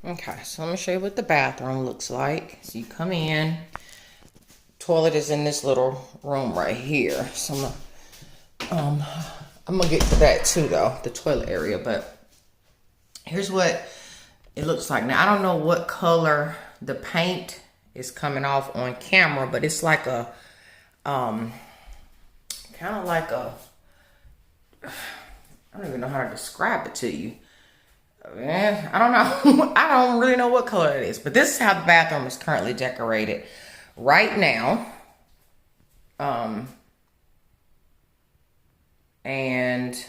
Okay, so let me show you what the bathroom looks like. So you come in, toilet is in this little room right here. So I'm gonna get to that too though, the toilet area, but here's what it looks like. Now I don't know what color the paint is coming off on camera, but it's like a kind of like a, I don't even know how to describe it to you. I don't know. I don't really know what color it is, but this is how the bathroom is currently decorated right now. And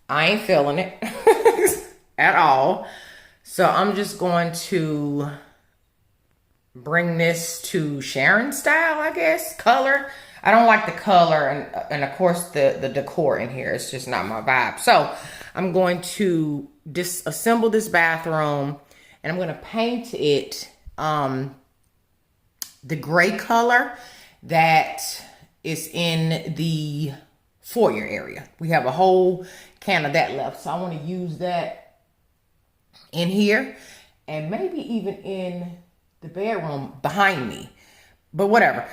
I ain't feeling it at all. So I'm just going to bring this to Sharon style, I guess, color. I don't like the color and of course the decor in here. It's just not my vibe. So I'm going to disassemble this bathroom and I'm going to paint it the gray color that is in the foyer area. We have a whole can of that left. So I want to use that in here and maybe even in the bedroom behind me. But whatever.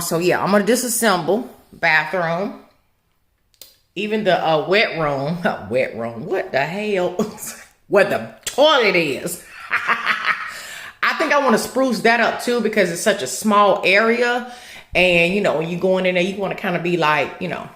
So yeah, I'm going to disassemble bathroom. Even the wet room. Wet room. What the hell? Where the toilet is. I think I want to spruce that up too because it's such a small area. And, you know, when you go in there, you want to kind of be like, you know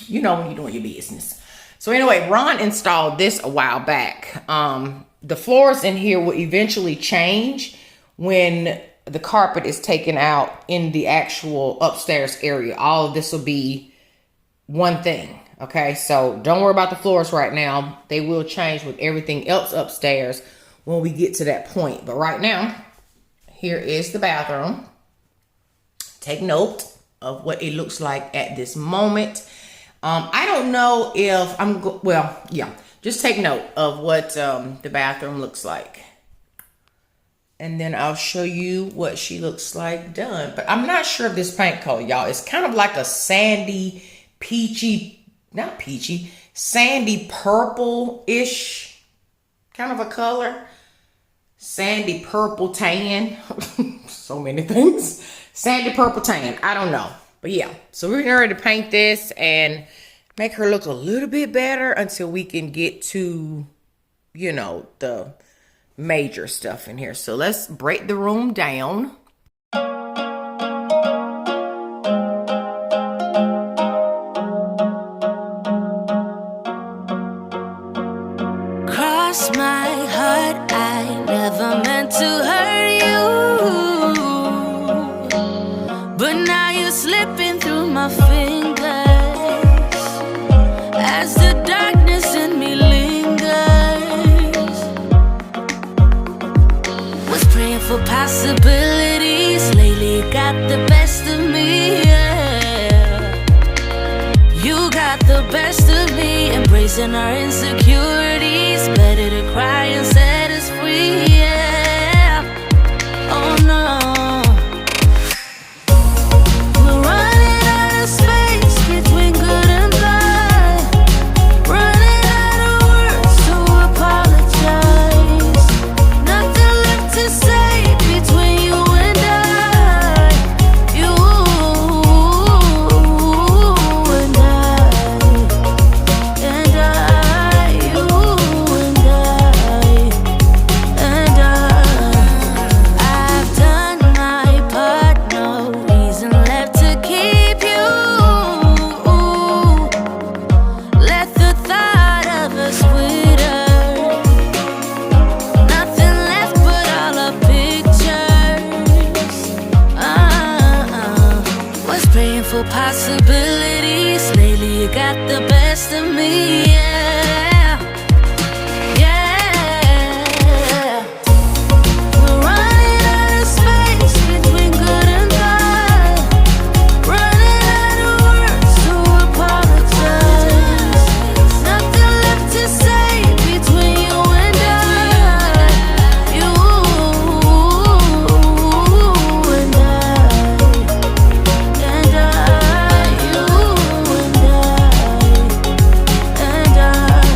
when you're doing your business. So anyway, Ron installed this a while back. The floors in here will eventually change when the carpet is taken out in the actual upstairs area. All of this will be one thing. Okay, so don't worry about the floors right now. They will change with everything else upstairs when we get to that point. But right now, here is the bathroom. Take note of what it looks like at this moment. I don't know if just take note of what the bathroom looks like. And then I'll show you what she looks like done. But I'm not sure of this paint color, y'all. It's kind of like a sandy, peachy, not peachy, sandy purple-ish kind of a color. Sandy purple tan. So many things. Sandy purple tan. I don't know. But yeah. So we're getting ready to paint this and make her look a little bit better until we can get to, you know, the major stuff in here. So let's break the room down. Cross my heart, I never meant to hurt you, but now you're slipping through my fingers as the darkness in me lingers. Was praying for possibilities, lately got the best of me, yeah. You got the best of me, embracing our insecurities. Better to cry and set us free, yeah. Oh no. We're running out of space between good and bad. Running out of words to apologize. Nothing left to say between you and I. You and I, you and I've done my part, no reason left to keep you. Let the thought of us wither. Nothing left but all our pictures. Was praying for possibilities, lately you got the best of me, yeah. Yeah. We're running out of space between good and bad. Running out of words to apologize. Nothing left to say between you and I. You and I, you and I.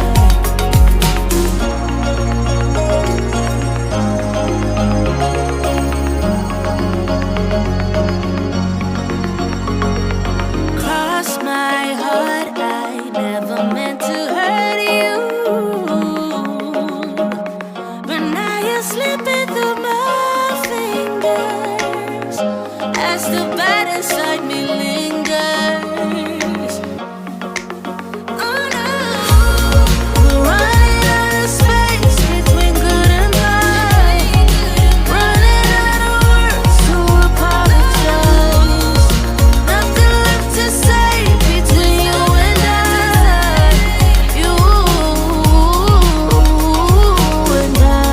as the bad inside me lingers. Oh no, we're running out of space between good and bad. Running out of words to apologize. Nothing left to say between you and I. You and I.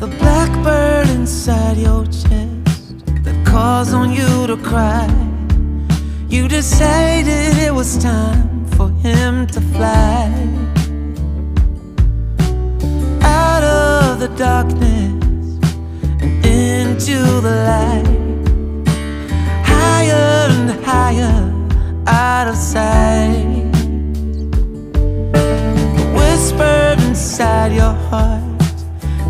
The blackbird inside your chest that calls on you to cry. You decided it was time for him to fly out of the darkness and into the light, higher and higher out of sight. The whisper inside your heart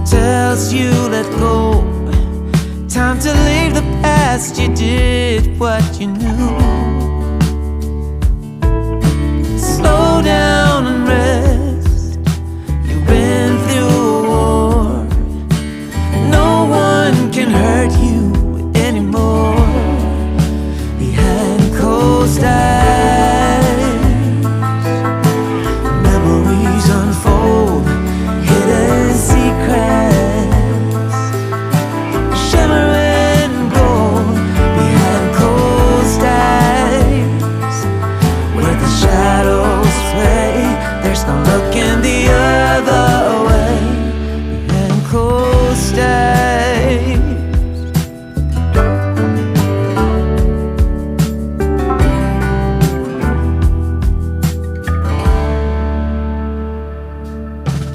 tells you let go. Time to leave the past. You did what you knew. Slow down and rest. You've been through a war. No one can hurt you anymore. Behind closed eyes, memories unfold. Hidden secrets, shimmering gold behind closed eyes, where the shadows play. There's no looking the other way. Behind closed eyes.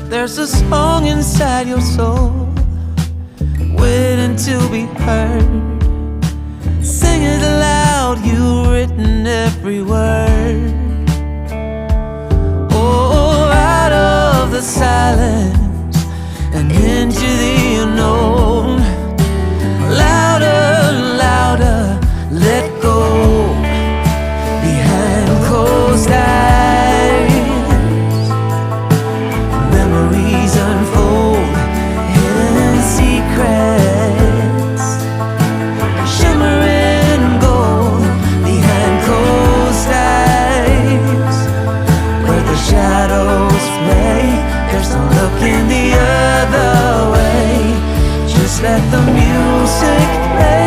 There's a song inside your soul, waiting to be heard. Sing it aloud, you've written every word. Oh, out of the silence and into the unknown. Louder, louder, let go. Behind closed eyes, memories unfold, hidden secrets, shimmering gold behind closed eyes, where the shadows play. There's no looking the other way. Just let the music play.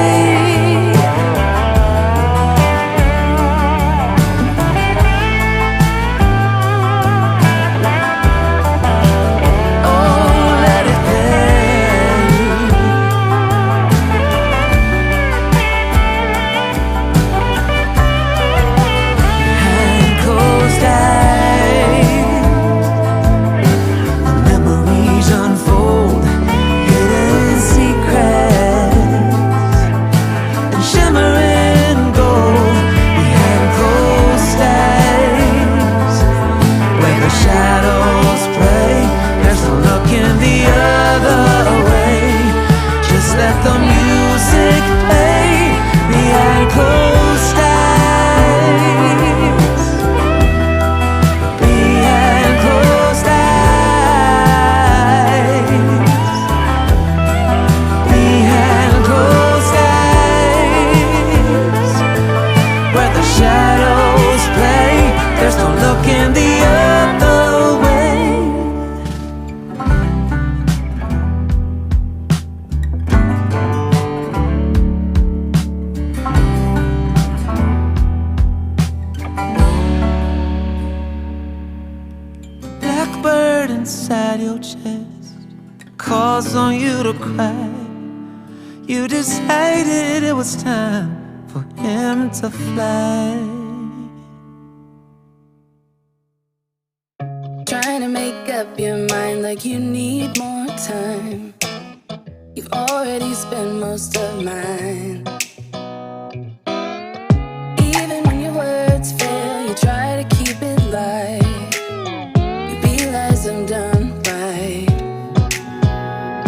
inside your chest calls on you to cry. You decided it was time for him to fly. Trying to make make up your mind like you need more time. You've already spent most of mine. Even when your words fail, you try to keep it light. You realize I'm done right.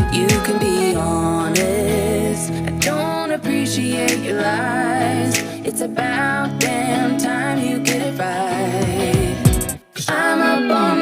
If you can be honest, I don't appreciate your lies. It's about damn time you get it right. 'Cause I'm up on